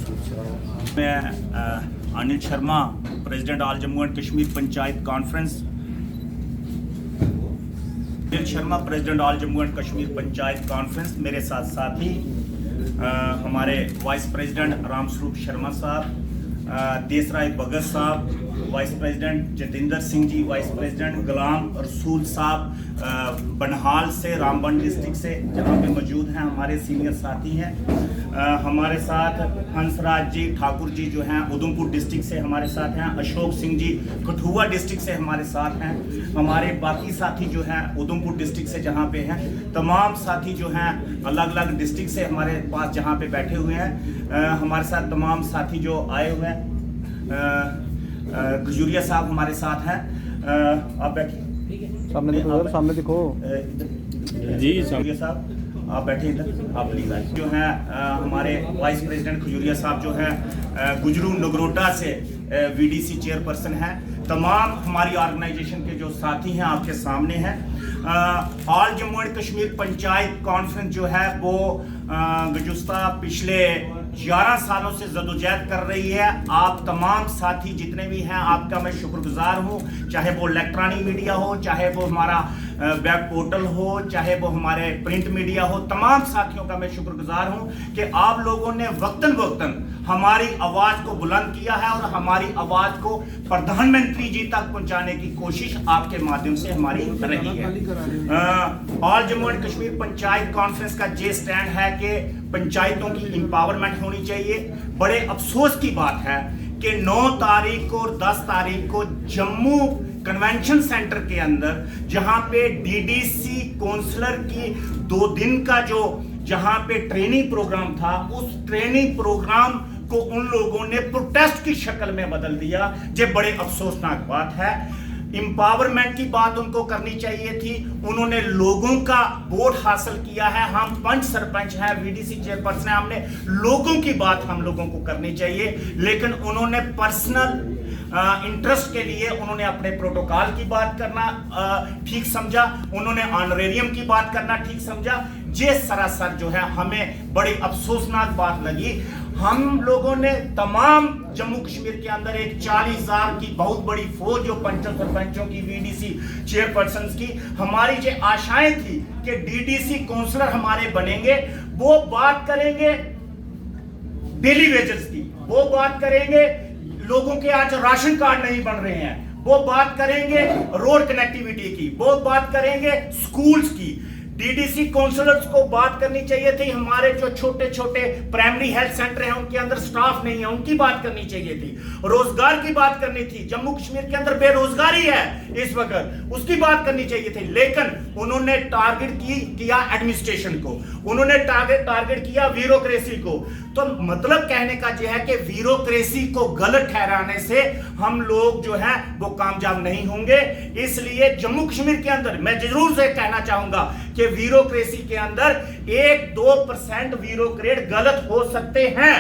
मैं Anil Sharma, president all Jammu and Kashmir panchayat conference. Anil Sharma, president all Jammu and Kashmir panchayat conference. मेरे साथ साथी हमारे वाइस प्रेसिडेंट रामस्वरूप शर्मा साहब, देसराय भगत साहब, vice president Jatinder Singh ji, vice president Ghulam Rasool साहब बनहाल से, रामबन डिस्ट्रिक्ट से जहाँ पे मौजूद हैं। हमारे सीनियर साथी हैं। हमारे साथ हंसराज जी ठाकुर जी जो हैं उधमपुर डिस्ट्रिक्ट से हमारे साथ हैं। अशोक सिंह जी कठुआ डिस्ट्रिक्ट से हमारे साथ हैं। हमारे बाकी साथी जो हैं उधमपुर डिस्ट्रिक्ट से जहाँ पे हैं, तमाम साथी जो हैं अलग अलग डिस्ट्रिक्ट से हमारे पास जहाँ पे बैठे हुए हैं। हमारे साथ तमाम साथी जो आए हुए हैं। खजूरिया साहब हमारे साथ हैं। आप बैठिए, सामने देखो, सामने देखो जी। खजूरिया साहब आप बैठे इधर, आप प्लीज आए। जो हैं हमारे वाइस प्रेसिडेंट खजूरिया साहब जो हैं गुजरू नगरोटा से वीडीसी चेयरपर्सन हैं। तमाम हमारी ऑर्गेनाइजेशन के जो साथी हैं आपके सामने हैं। All Jammu and Kashmir panchayat conference जो है वो गुज़श्ता पिछले 11 सालों से जदोजहद कर रही है। आप तमाम साथी जितने भी हैं आपका मैं शुक्रगुजार हूँ, चाहे वो इलेक्ट्रॉनिक मीडिया हो, चाहे वो हमारा वेब पोर्टल हो, चाहे वो हमारे प्रिंट मीडिया हो। तमाम साथियों का मैं शुक्रगुजार हूँ कि आप लोगों ने वक्तन वक्तन हमारी आवाज़ को बुलंद किया है और हमारी आवाज़ को प्रधानमंत्री जी तक पहुँचाने की कोशिश आपके माध्यम से हमारी रही है। All Jammu and Kashmir panchayat conference का ये स्टैंड है कि पंचायतों की एम्पावरमेंट होनी चाहिए। बड़े अफसोस की बात है कि 9 तारीख को और 10 तारीख को जम्मू कन्वेंशन सेंटर के अंदर जहां पे डीडीसी काउंसलर की 2 दिन का जो जहां पे ट्रेनिंग प्रोग्राम था, उस ट्रेनिंग प्रोग्राम को उन लोगों ने प्रोटेस्ट की शक्ल में बदल दिया। ये बड़े अफसोसनाक बात है। एम्पावरमेंट की बात उनको करनी चाहिए थी। उन्होंने लोगों का वोट हासिल किया है। हम पंच सरपंच हैं, वीडीसी चेयरपर्सन हैं, हमने लोगों की बात हम लोगों को करनी चाहिए। लेकिन उन्होंने पर्सनल इंटरेस्ट के लिए उन्होंने अपने प्रोटोकॉल की बात करना ठीक समझा, उन्होंने ऑनरेरियम की बात करना ठीक समझा। ये सरासर जो है हमें बड़ी अफसोसनाक बात लगी। हम लोगों ने तमाम जम्मू कश्मीर के अंदर एक 40,000 की बहुत बड़ी फौज जो पंचों सरपंचों की, वीडीसी चेयरपर्सन की, हमारी जो आशाएं थी कि डीडीसी काउंसलर हमारे बनेंगे, वो बात करेंगे डेली वेजेस की, वो बात करेंगे लोगों के आज राशन कार्ड नहीं बन रहे हैं, वो बात करेंगे रोड कनेक्टिविटी की, वो बात करेंगे स्कूल्स की। डीडीसी काउंसलर्स को बात करनी चाहिए थी हमारे जो छोटे छोटे प्राइमरी हेल्थ सेंटर हैं उनके अंदर स्टाफ नहीं है, उनकी बात करनी चाहिए थी। रोजगार की बात करनी थी। जम्मू कश्मीर के अंदर बेरोजगारी है इस वक्त, उसकी बात करनी चाहिए थी। लेकिन उन्होंने टारगेट किया एडमिनिस्ट्रेशन को, उन्होंने टारगेट किया ब्यूरोक्रेसी को। तो मतलब कहने का यह है कि ब्यूरोक्रेसी को गलत ठहराने से हम लोग जो है वो कामयाब नहीं होंगे। इसलिए जम्मू कश्मीर के अंदर मैं जरूर से कहना चाहूंगा कि ब्यूरोक्रेसी के अंदर 1-2% ब्यूरोक्रेट गलत हो सकते हैं,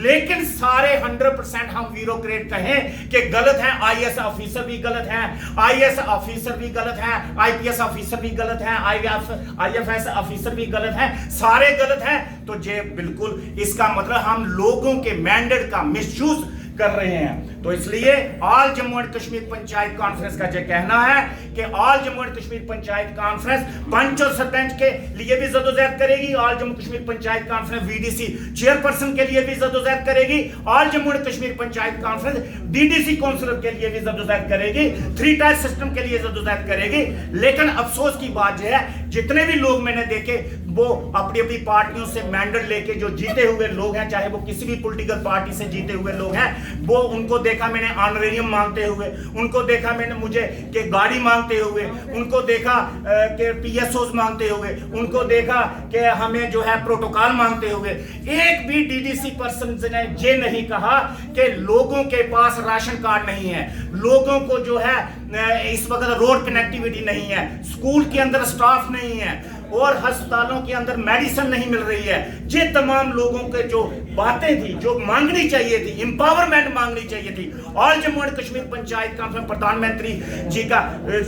लेकिन सारे 100% हम ब्यूरोक्रेट कहें कि गलत है। आईएएस ऑफिसर भी गलत है, आईएएस ऑफिसर भी गलत है, आईपीएस ऑफिसर भी गलत है, आईएफएस ऑफिसर भी गलत है, सारे गलत हैं। तो ये बिल्कुल इसका मतलब हम लोगों के मैंडेट का मिसयूज कर रहे हैं। तो इसलिए all Jammu and Kashmir panchayat conference का ये कहना है कि all Jammu and Kashmir panchayat conference panch और सरपंच के लिए भी जदोजहद करेगी। All Jammu Kashmir panchayat conference VDC chairperson के लिए भी जदोजहद करेगी। All Jammu and Kashmir panchayat conference DDC councillor के लिए भी जदोजहद करेगी। 3 टायर सिस्टम के लिए जदोजहद करेगी। लेकिन अफसोस की बात यह है, जितने भी लोग मैंने देखे वो अपनी अपनी पार्टियों से मैंडेट लेके जो जीते हुए लोग हैं, चाहे वो किसी भी पॉलिटिकल पार्टी से जीते हुए लोग हैं, वो उनको देखा मैंने ऑनरेरियम मांगते हुए, उनको देखा मैंने मुझे कि गाड़ी मांगते हुए, उनको देखा कि पीएसओस मांगते हुए, उनको देखा कि हमें जो है प्रोटोकॉल मांगते हुए। एक भी डीडीसी पर्सन ने ये नहीं कहा कि लोगों के पास राशन कार्ड नहीं है, लोगों को जो है इस वक्त रोड कनेक्टिविटी नहीं है, स्कूल के अंदर स्टाफ नहीं है, और अस्पतालों के अंदर मेडिसिन नहीं मिल रही है। ये तमाम लोगों के जो बातें थी, जो मांगनी चाहिए थी, एम्पावरमेंट मांगनी चाहिए थी। All Jammu and Kashmir panchayat conference प्रधानमंत्री जी का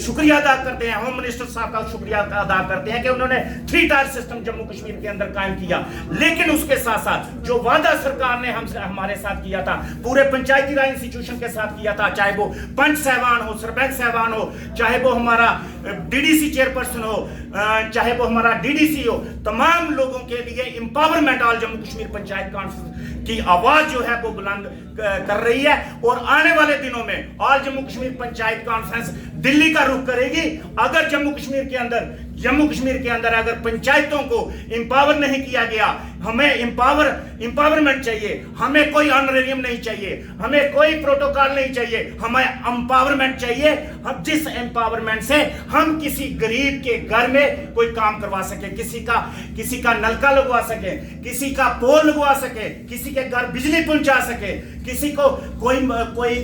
शुक्रिया अदा करते हैं, होम मिनिस्टर साहब का शुक्रिया अदा करते हैं कि उन्होंने 3 टायर सिस्टम जम्मू कश्मीर के अंदर कायम किया। लेकिन उसके साथ साथ जो वादा सरकार ने हमारे साथ किया था, पूरे पंचायती राज इंस्टीट्यूशन के साथ किया था, चाहे वो पंच साहबान हो, सरपंच साहबान हो, चाहे वो हमारा डीडीसी चेयरपर्सन हो, चाहे वो हमारा डीडीसी हो, तमाम लोगों के लिए empowerment all Jammu Kashmir panchayat conference की आवाज जो है वो बुलंद कर रही है। और आने वाले दिनों में ऑल जम्मू कश्मीर पंचायत कॉन्फ्रेंस दिल्ली का रुख करेगी। अगर जम्मू कश्मीर के अंदर अगर पंचायतों को एम्पावर नहीं किया गया, हमें एम्पावरमेंट चाहिए, हमें कोई ऑनरेरियम नहीं चाहिए, हमें कोई प्रोटोकॉल नहीं चाहिए, हमें एम्पावरमेंट चाहिए। हम जिस एम्पावरमेंट से हम किसी गरीब के घर में कोई काम करवा सके, किसी का नलका लगवा सके, किसी का पोल लगवा सके, किसी के घर बिजली पहुंचा सके, किसी को कोई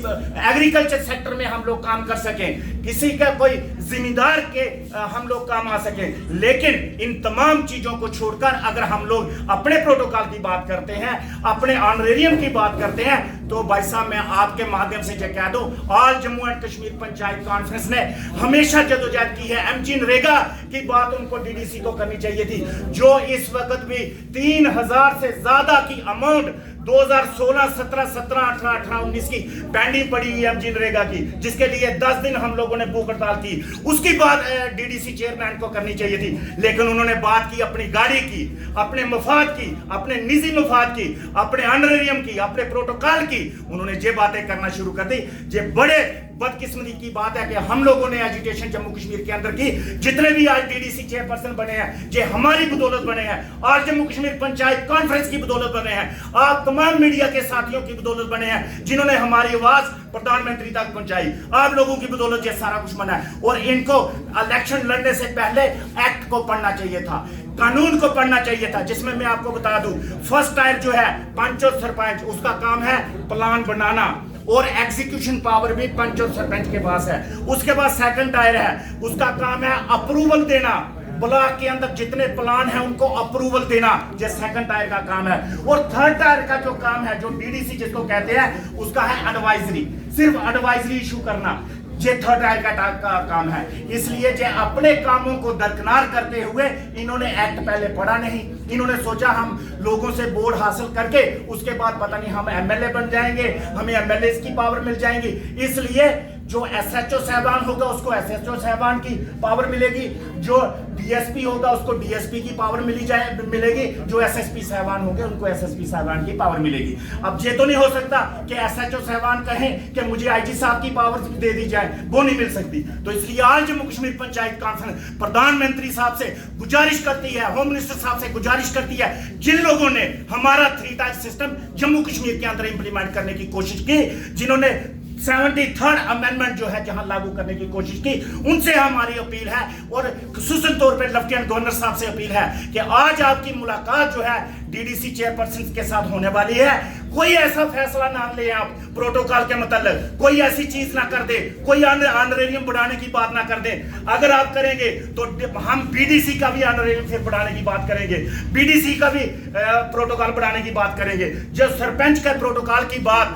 एग्रीकल्चर सेक्टर में हम लोग काम कर सके, किसी का कोई जिम्मेदार के हम लोग काम आ सके। लेकिन इन तमाम चीजों को छोड़कर अगर हम लोग अपने प्रोटोकॉल की बात करते हैं, अपने ऑनरेरियम की बात करते हैं, तो भाई साहब मैं आपके माध्यम से ये कह दूं, all Jammu and Kashmir panchayat conference ने हमेशा जदोजहद की है। एमजी नरेगा की बात उनको डीडीसी को करनी चाहिए थी, जो इस वक्त भी 3000 से ज्यादा की अमाउंट 2016, 17, 18, 19 की पेंडिंग पड़ी हुई है एमजी नरेगा की, जिसके लिए 10 दिन हम लोगों ने भूख हड़ताल की। उसकी बात डीडीसी चेयरमैन को करनी चाहिए थी, लेकिन उन्होंने बात की अपनी गाड़ी की, अपने मफाद की, अपने निजी मफाद की, अपने ऑनरेरियम की, अपने प्रोटोकॉल की। उन्होंने ये बातें करना शुरू कर दी। ये बड़े बदकिस्मती की बात है कि हम लोगों ने एजुटेशन जम्मू कश्मीर के अंदर की, जितने भी आज डीडीसी चेयरपर्सन बने हैं, ये हमारी बदौलत बने हैं, आज जम्मू कश्मीर पंचायत कॉन्फ्रेंस की बदौलत बने हैं, आप तमाम मीडिया के साथियों की बदौलत बने हैं, जिन्होंने हमारी आवाज प्रधानमंत्री तक पहुंचाई। आप लोगों की बदौलत ये सारा कुछ बना है। और इनको इलेक्शन लड़ने से पहले एक्ट को पढ़ना चाहिए था, कानून को पढ़ना चाहिए था, जिसमें मैं आपको बता दूं, फर्स्ट टायर जो है पंच और सरपंच, उसका काम है प्लान बनाना, और एग्जीक्यूशन पावर भी पंच और सरपंच के पास है। उसके बाद सेकंड टायर है, उसका काम है अप्रूवल देना, ब्लॉक के अंदर जितने प्लान है उनको अप्रूवल देना, ये सेकंड टायर का काम है। और थर्ड टायर का जो काम है, जो डीडीसी जिसको कहते हैं, उसका है एडवाइजरी, सिर्फ एडवाइजरी इशू करना, ये थर्ड टायर का काम है। इसलिए जे अपने कामों को दरकिनार करते हुए इन्होंने एक्ट पहले पढ़ा नहीं, इन्होंने सोचा हम लोगों से वोट हासिल करके उसके बाद पता नहीं हम एमएलए बन जाएंगे, हमें एमएलए की पावर मिल जाएंगी। इसलिए जो एसएचओ साहबान होगा उसको एसएचओ साहबान की पावर मिलेगी, जो डीएसपी होगा उसको डीएसपी की पावर मिलेगी, जो एसएसपी साहबान होंगे उनको एसएसपी साहबान की पावर मिलेगी। अब ये तो नहीं हो सकता कि एसएचओ साहबान कहें कि मुझे आईजी साहब की पावर दे दी जाए, वो नहीं मिल सकती। तो इसलिए आज जम्मू कश्मीर पंचायत कॉन्फ्रेंस प्रधानमंत्री साहब से गुजारिश करती है, होम मिनिस्टर साहब से गुजारिश करती है, जिन लोगों ने हमारा 3 टायर सिस्टम जम्मू कश्मीर के अंदर इंप्लीमेंट करने की कोशिश की, जिन्होंने 73rd अमेंडमेंट जो है जहां लागू करने की कोशिश की, उनसे हमारी अपील है, और खुसूसन तौर पे लेफ्टिनेंट गवर्नर साहब से अपील है कि आज आपकी मुलाकात जो है डीडीसी चेयरपर्सन के साथ होने वाली है। कोई ऐसा फैसला ना ले आप प्रोटोकॉल के मतलब, कोई ऐसी चीज ना कर दे, कोई ऑनरेरियम बढ़ाने की बात ना कर दे। अगर आप करेंगे तो हम बीडीसी का भी ऑनरेरियम फिर बढ़ाने की बात करेंगे, बीडीसी का भी प्रोटोकॉल बढ़ाने की बात करेंगे। जब सरपंच के प्रोटोकॉल की बात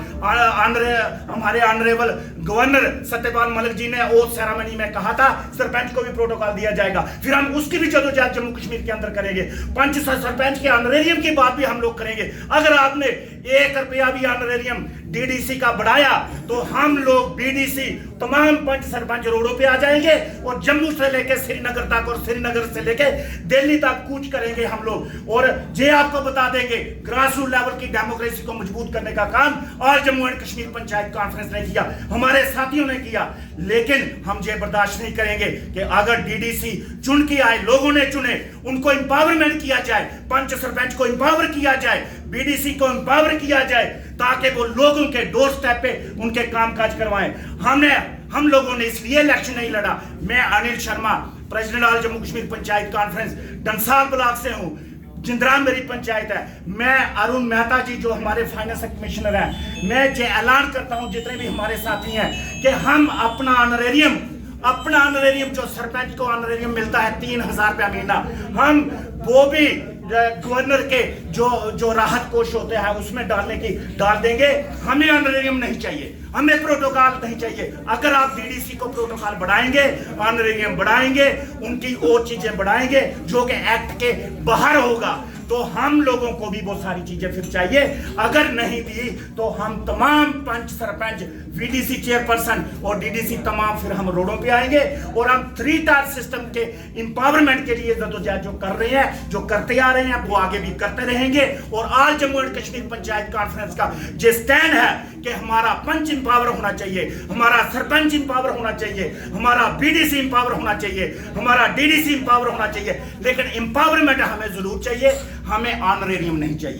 हमारे ऑनरेबल गवर्नर सत्यपाल मलिक जी ने ओथ सेरेमनी में कहा था, सरपंच को भी प्रोटोकॉल दिया जाएगा, फिर हम उसकी भी जदोजहद जम्मू कश्मीर के अंदर करेंगे। पंच सरपंच के ऑनरेरियम की बात भी हम लोग करेंगे। अगर आपने 1 रुपया भी ऑनरेरियम डीडीसी का बढ़ाया तो हम लोग बीडीसी तमाम पंच सरपंच रोडों पे आ जाएंगे और जम्मू से लेकर श्रीनगर तक और श्रीनगर से लेकर दिल्ली तक कूच करेंगे हम लोग। और ये आपको बता देंगे, ग्रास रूट लेवल की डेमोक्रेसी को मजबूत करने का काम और जम्मू एंड कश्मीर पंचायत कॉन्फ्रेंस ने किया, हमारे साथियों ने किया। लेकिन हम ये बर्दाश्त नहीं करेंगे कि अगर डीडीसी चुन के आए, लोगों ने चुने, उनको एम्पावरमेंट किया जाए, पंच सरपंच को एम्पावर किया जाए, बीडीसी को एम्पावर किया जाए, ताकि वो लोगों के डोर स्टेप पे उनके कामकाज करवाएं। हम लोगों ने इसलिए इलेक्शन नहीं लड़ा। मैं Anil Sharma, president all Jammu Kashmir panchayat conference Dansal block से हूं, जिंद्रान मेरी पंचायत है। मैं अरुण मेहता जी जो हमारे फाइनेंस कमिश्नर हैं, मैं ये ऐलान करता हूं जितने भी हमारे साथी हैं कि हम अपना ऑनरेरियम अपना ऑनरेरियम जो सरपंच को ऑनरेरियम मिलता है 3,000 रुपया महीना, हम वो भी गवर्नर के जो राहत कोष होते हैं उसमें डाल देंगे। हमें ऑनरेरियम नहीं चाहिए, हमें प्रोटोकॉल नहीं चाहिए। अगर आप डीडीसी को प्रोटोकॉल बढ़ाएंगे, ऑनरेरियम बढ़ाएंगे, उनकी और चीजें बढ़ाएंगे जो कि एक्ट के बाहर होगा, तो हम लोगों को भी वो सारी चीजें फिर चाहिए। अगर नहीं दी तो हम तमाम पंच, सरपंच, वीडीसी चेयरपर्सन और डीडीसी तमाम फिर हम रोडों पे आएंगे और हम 3 टायर सिस्टम के इंपावरमेंट के लिए जद्दोजहद जो कर रहे हैं, जो करते आ रहे हैं, वो आगे भी करते रहेंगे। और all Jammu and Kashmir panchayat conference का जो स्टैंड है कि हमारा पंच इंपावर होना चाहिए, हमारा सरपंच इंपावर होना चाहिए, हमारा बीडीसी इंपावर होना चाहिए, हमारा डीडीसी इंपावर होना चाहिए, लेकिन इंपावरमेंट हमें जरूर चाहिए, हमें ऑनरेरियम नहीं चाहिए।